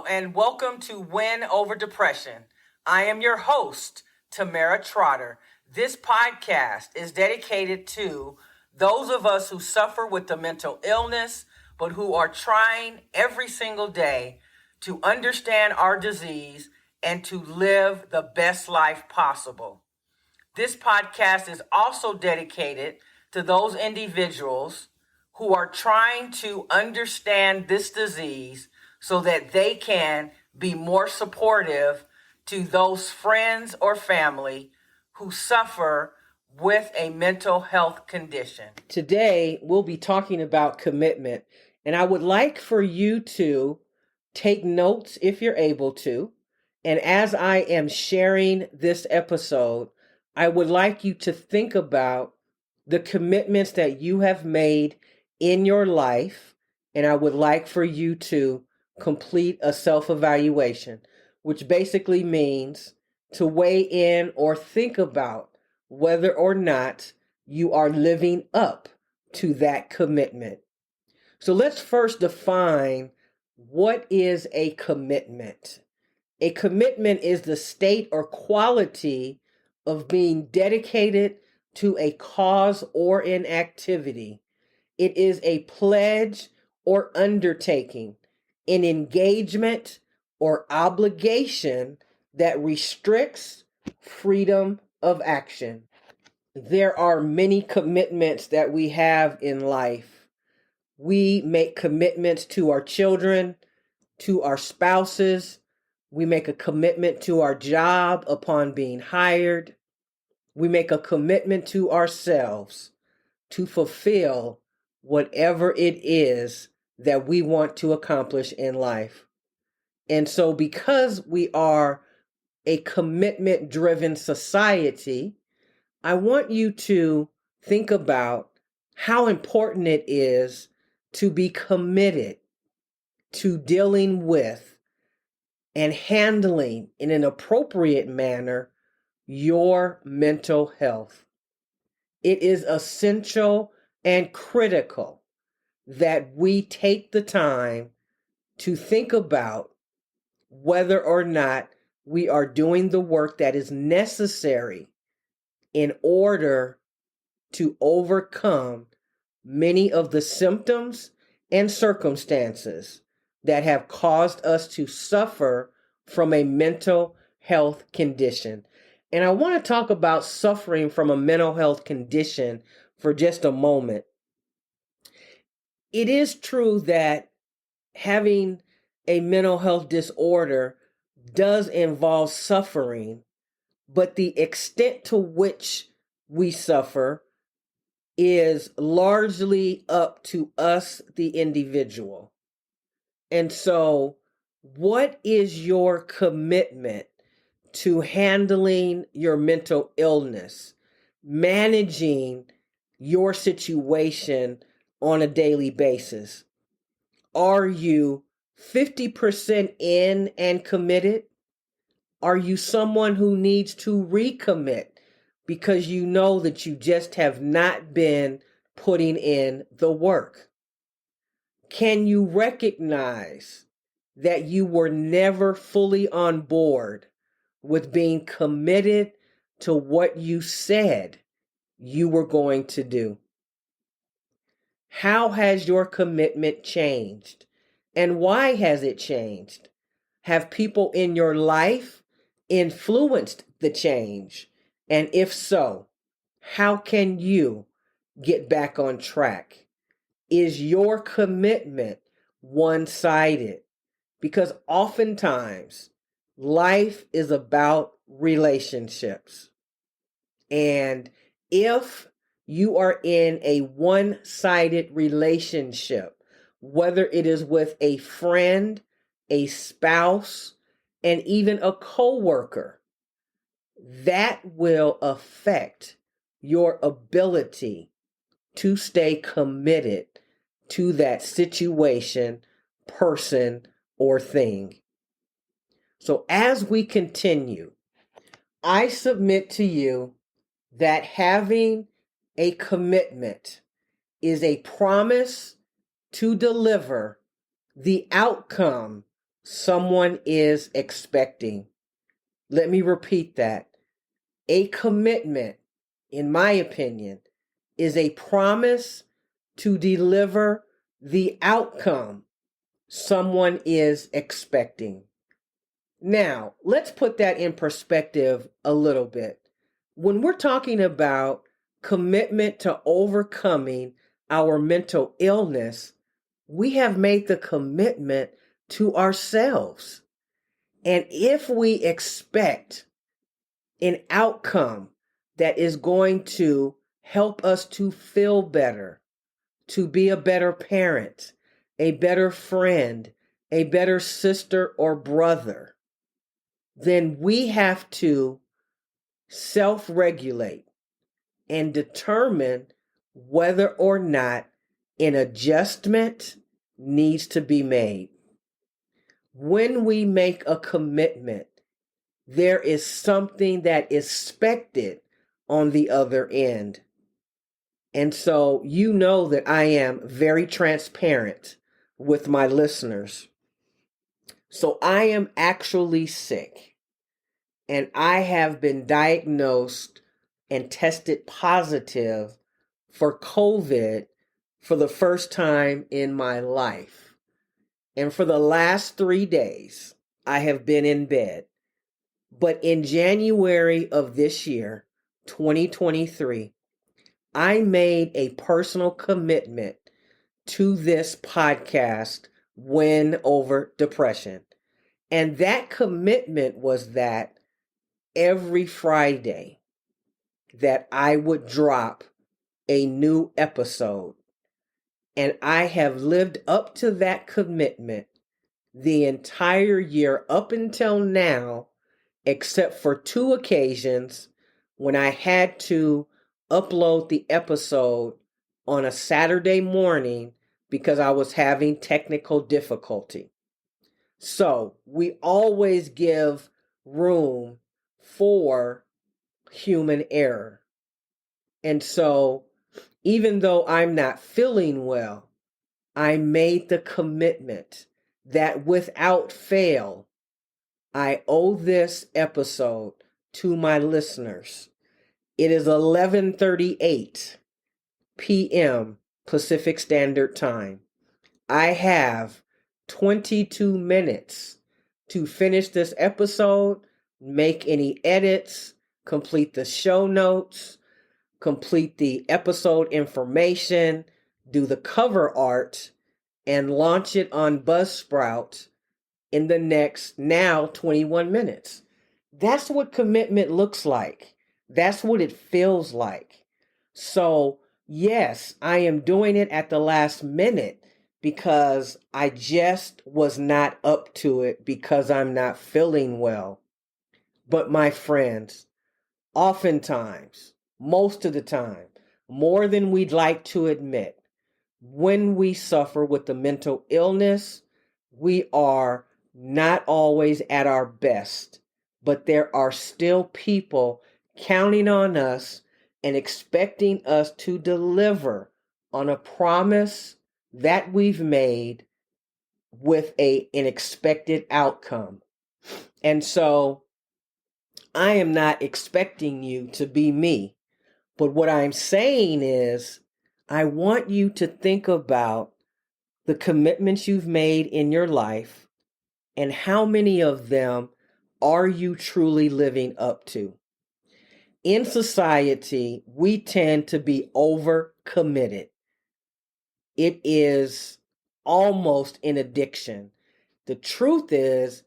and welcome to Win Over Depression. I am your host, Tamara Trotter. This podcast is dedicated to those of us who suffer with the mental illness, but who are trying every single day to understand our disease and to live the best life possible. This podcast is also dedicated to those individuals who are trying to understand this disease so that they can be more supportive to those friends or family who suffer with a mental health condition. Today, we'll be talking about commitment, and I would like for you to take notes if you're able to. And as I am sharing this episode, I would like you to think about the commitments that you have made in your life, and I would like for you to complete a self-evaluation, which basically means to weigh in or think about whether or not you are living up to that commitment. So let's first define what is a commitment. A commitment is the state or quality of being dedicated to a cause or an activity. It is a pledge or undertaking, an engagement or obligation that restricts freedom of action. There are many commitments that we have in life. We make commitments to our children, to our spouses. We make a commitment to our job upon being hired. We make a commitment to ourselves to fulfill whatever it is that we want to accomplish in life. And so because we are a commitment-driven society, I want you to think about how important it is to be committed to dealing with and handling in an appropriate manner your mental health. It is essential and critical that we take the time to think about whether or not we are doing the work that is necessary in order to overcome many of the symptoms and circumstances that have caused us to suffer from a mental health condition. And I want to talk about suffering from a mental health condition for just a moment. It is true that having a mental health disorder does involve suffering, but the extent to which we suffer is largely up to us, the individual. And so, what is your commitment to handling your mental illness, managing your situation on a daily basis? Are you 50% in and committed? Are you someone who needs to recommit because you know that you just have not been putting in the work? Can you recognize that you were never fully on board with being committed to what you said you were going to do? How has your commitment changed? And why has it changed? Have people in your life influenced the change? And if so, how can you get back on track? Is your commitment one-sided? Because oftentimes life is about relationships. And if you are in a one-sided relationship, whether it is with a friend, a spouse, and even a coworker, that will affect your ability to stay committed to that situation, person, or thing. So as we continue, I submit to you that having a commitment is a promise to deliver the outcome someone is expecting. Let me repeat that. A commitment, in my opinion, is a promise to deliver the outcome someone is expecting. Now, let's put that in perspective a little bit. When we're talking about commitment to overcoming our mental illness, we have made the commitment to ourselves. And if we expect an outcome that is going to help us to feel better, to be a better parent, a better friend, a better sister or brother, then we have to self-regulate and determine whether or not an adjustment needs to be made. When we make a commitment, there is something that is expected on the other end. And so you know that I am very transparent with my listeners. So I am actually sick, and I have been diagnosed and tested positive for COVID for the first time in my life. And for the last 3 days, I have been in bed. But in January of this year, 2023, I made a personal commitment to this podcast, Win Over Depression. And that commitment was that every Friday that I would drop a new episode. And I have lived up to that commitment the entire year up until now, except for 2 occasions when I had to upload the episode on a Saturday morning because I was having technical difficulty. So we always give room for human error. And so even though I'm not feeling well, I made the commitment that without fail, I owe this episode to my listeners. It is 11:38 p.m. Pacific Standard Time. I have 22 minutes to finish this episode, make any edits, complete the show notes, complete the episode information, do the cover art, and launch it on Buzzsprout in the next now 21 minutes. That's what commitment looks like. That's what it feels like. So, yes, I am doing it at the last minute because I just was not up to it because I'm not feeling well. But my friends, oftentimes, most of the time, more than we'd like to admit, when we suffer with the mental illness, we are not always at our best, but there are still people counting on us and expecting us to deliver on a promise that we've made with an expected outcome. And so I am not expecting you to be me, but what I'm saying is I want you to think about the commitments you've made in your life and how many of them are you truly living up to. In society, we tend to be overcommitted. It is almost an addiction. The truth is,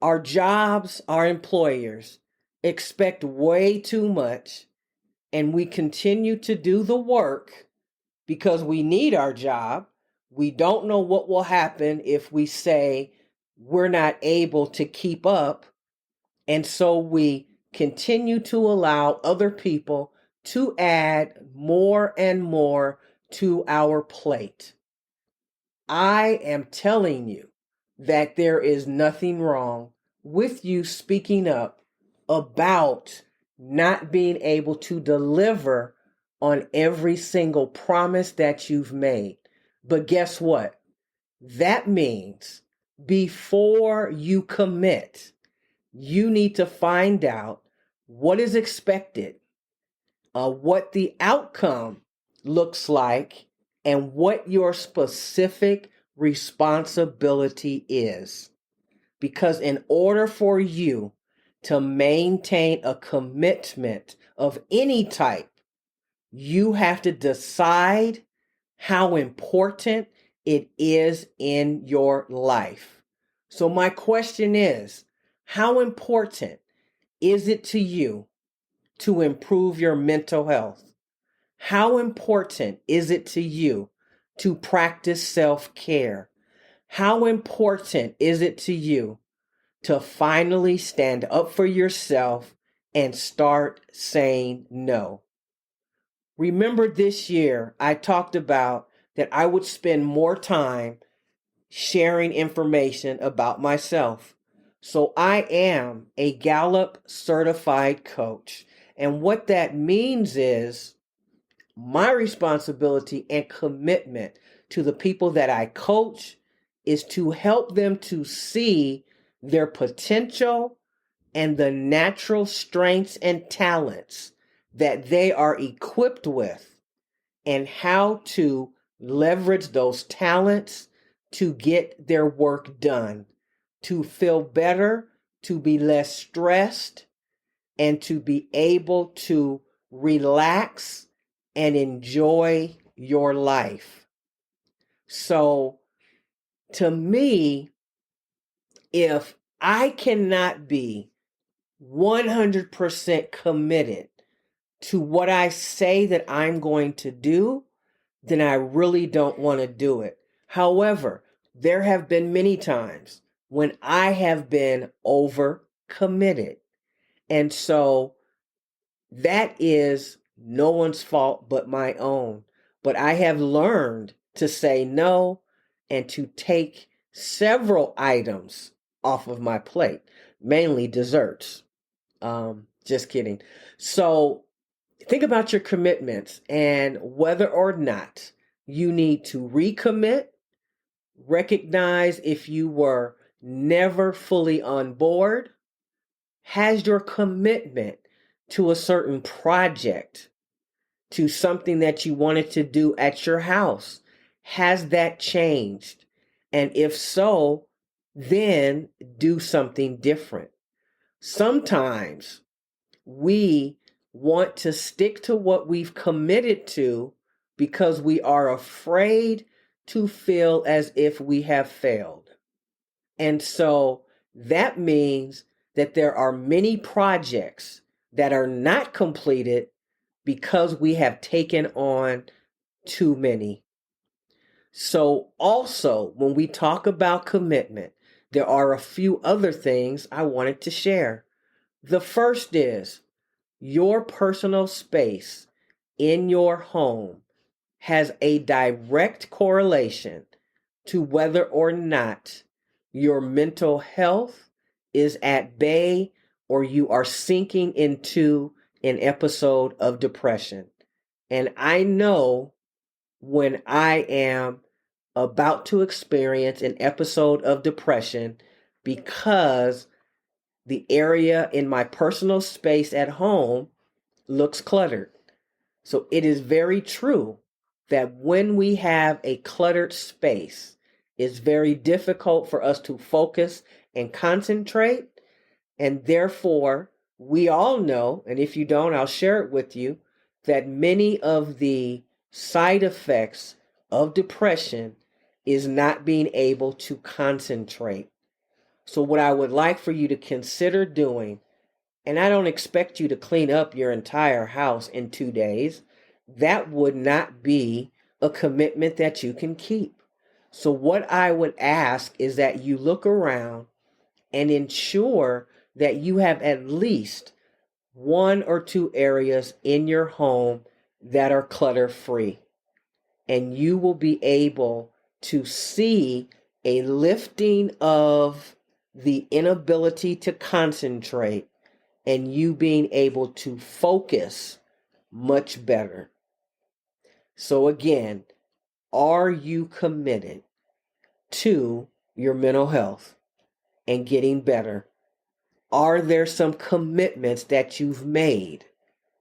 our jobs, our employers expect way too much, and we continue to do the work because we need our job. We don't know what will happen if we say we're not able to keep up. And so we continue to allow other people to add more and more to our plate. I am telling you that there is nothing wrong with you speaking up about not being able to deliver on every single promise that you've made. But guess what? That means before you commit, you need to find out what is expected, what the outcome looks like, and what your specific responsibility is. Because in order for you to maintain a commitment of any type, you have to decide how important it is in your life. So, my question is, how important is it to you to improve your mental health? How important is it to you to practice self-care? How important is it to you to finally stand up for yourself and start saying no? Remember this year, I talked about that I would spend more time sharing information about myself. So I am a Gallup certified coach. And what that means is my responsibility and commitment to the people that I coach is to help them to see their potential and the natural strengths and talents that they are equipped with, and how to leverage those talents to get their work done, to feel better, to be less stressed, and to be able to relax and enjoy your life. So, to me, if I cannot be 100% committed to what I say that I'm going to do, then I really don't want to do it. However, there have been many times when I have been over committed. And so that is no one's fault but my own. But I have learned to say no and to take several items off of my plate, mainly desserts. Just kidding. So think about your commitments and whether or not you need to recommit, recognize if you were never fully on board. Has your commitment to a certain project, to something that you wanted to do at your house, has that changed? And if so, then do something different. Sometimes we want to stick to what we've committed to because we are afraid to feel as if we have failed. And so that means that there are many projects that are not completed because we have taken on too many. So also, when we talk about commitment, there are a few other things I wanted to share. The first is your personal space in your home has a direct correlation to whether or not your mental health is at bay or you are sinking into an episode of depression. And I know when I am about to experience an episode of depression because the area in my personal space at home looks cluttered. So it is very true that when we have a cluttered space, it's very difficult for us to focus and concentrate. And therefore, we all know, and if you don't, I'll share it with you, that many of the side effects of depression is not being able to concentrate. So what I would like for you to consider doing, and I don't expect you to clean up your entire house in 2 days. That would not be a commitment that you can keep. So what I would ask is that you look around and ensure that you have at least 1 or 2 areas in your home that are clutter free. And you will be able to see a lifting of the inability to concentrate and you being able to focus much better. So again, are you committed to your mental health and getting better, are there some commitments that you've made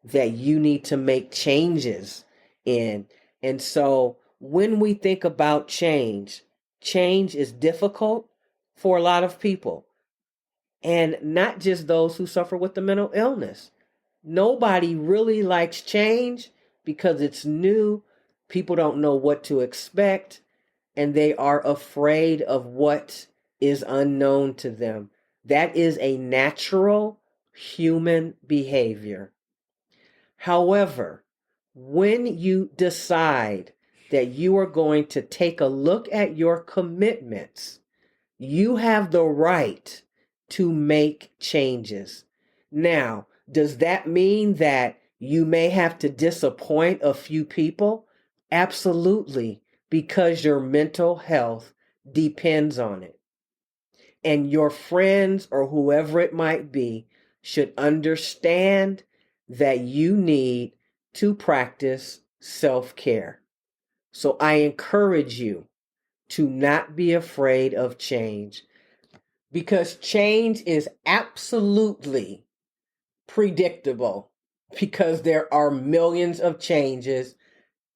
that you need to make changes in? And so when we think about change, change is difficult for a lot of people, and not just those who suffer with the mental illness. Nobody really likes change because it's new. People don't know what to expect, and they are afraid of what is unknown to them. That is a natural human behavior. However, when you decide that you are going to take a look at your commitments, you have the right to make changes. Now, does that mean that you may have to disappoint a few people? Absolutely, because your mental health depends on it. And your friends or whoever it might be should understand that you need to practice self-care. So I encourage you to not be afraid of change, because change is absolutely predictable, because there are millions of changes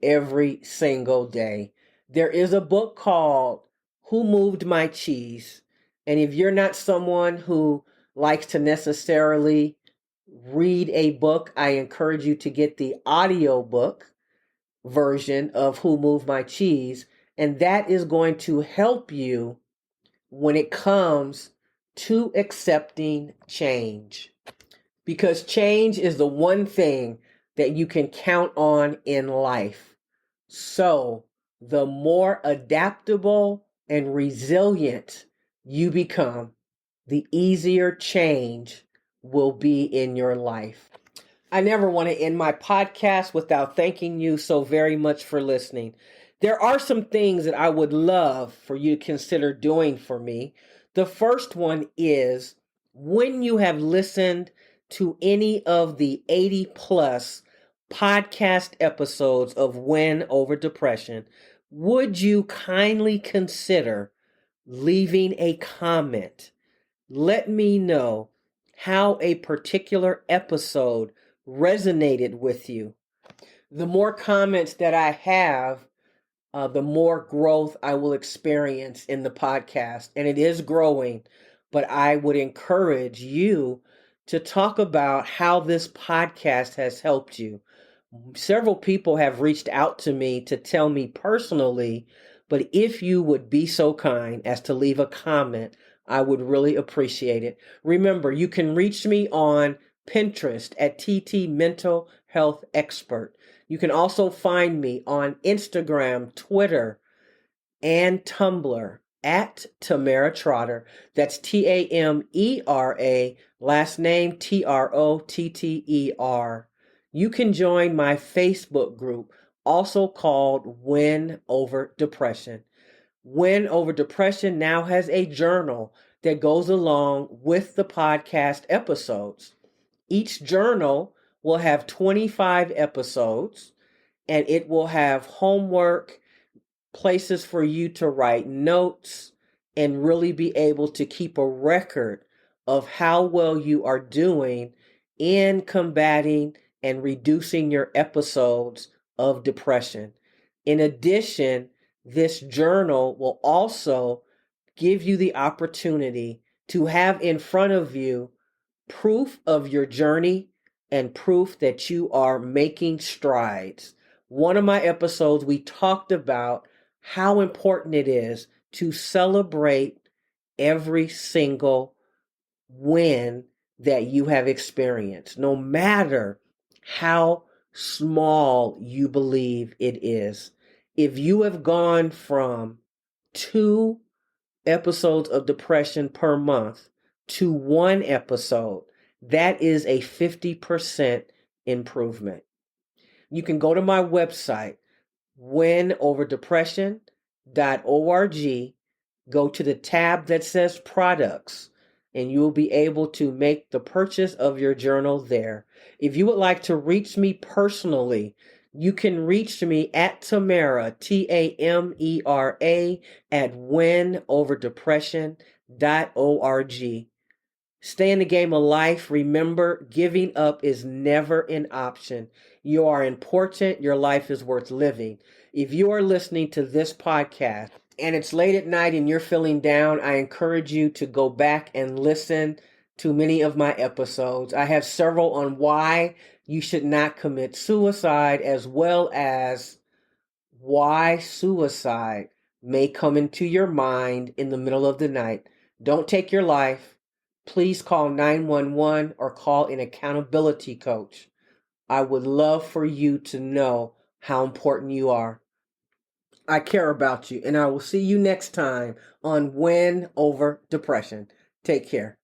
every single day. There is a book called Who Moved My Cheese? And if you're not someone who likes to necessarily read a book, I encourage you to get the audiobook version of Who Moved My Cheese. And that is going to help you when it comes to accepting change. Because change is the one thing that you can count on in life. So, the more adaptable and resilient you become, the easier change will be in your life. I never want to end my podcast without thanking you so very much for listening. There are some things that I would love for you to consider doing for me. The first one is, when you have listened to any of the 80 plus podcast episodes of Win Over Depression, would you kindly consider leaving a comment? Let me know how a particular episode resonated with you. The more comments that I have, the more growth I will experience in the podcast. And it is growing, but I would encourage you to talk about how this podcast has helped you. Several people have reached out to me to tell me personally, but if you would be so kind as to leave a comment, I would really appreciate it. Remember, you can reach me on Pinterest at TT Mental Health Expert. You can also find me on Instagram, Twitter, and Tumblr at Tamera Trotter. That's Tamera, last name Trotter. You can join my Facebook group, also called Win Over Depression. Win Over Depression now has a journal that goes along with the podcast episodes. Each journal will have 25 episodes, and it will have homework, places for you to write notes, and really be able to keep a record of how well you are doing in combating and reducing your episodes of depression. In addition, this journal will also give you the opportunity to have in front of you proof of your journey and proof that you are making strides. One of my episodes, we talked about how important it is to celebrate every single win that you have experienced, no matter how small you believe it is. If you have gone from 2 episodes of depression per month to 1 episode, that is a 50% improvement. You can go to my website, winoverdepression.org, go to the tab that says products, and you will be able to make the purchase of your journal there. If you would like to reach me personally, You can reach me at Tamera, Tamera, at winoverdepression.org. Stay in the game of life. Remember, giving up is never an option. You are important. Your life is worth living. If you are listening to this podcast and it's late at night and you're feeling down, I encourage you to go back and listen to many of my episodes. I have several on why you should not commit suicide, as well as why suicide may come into your mind in the middle of the night. Don't take your life. Please call 911 or call an accountability coach. I would love for you to know how important you are. I care about you, and I will see you next time on Win Over Depression. Take care.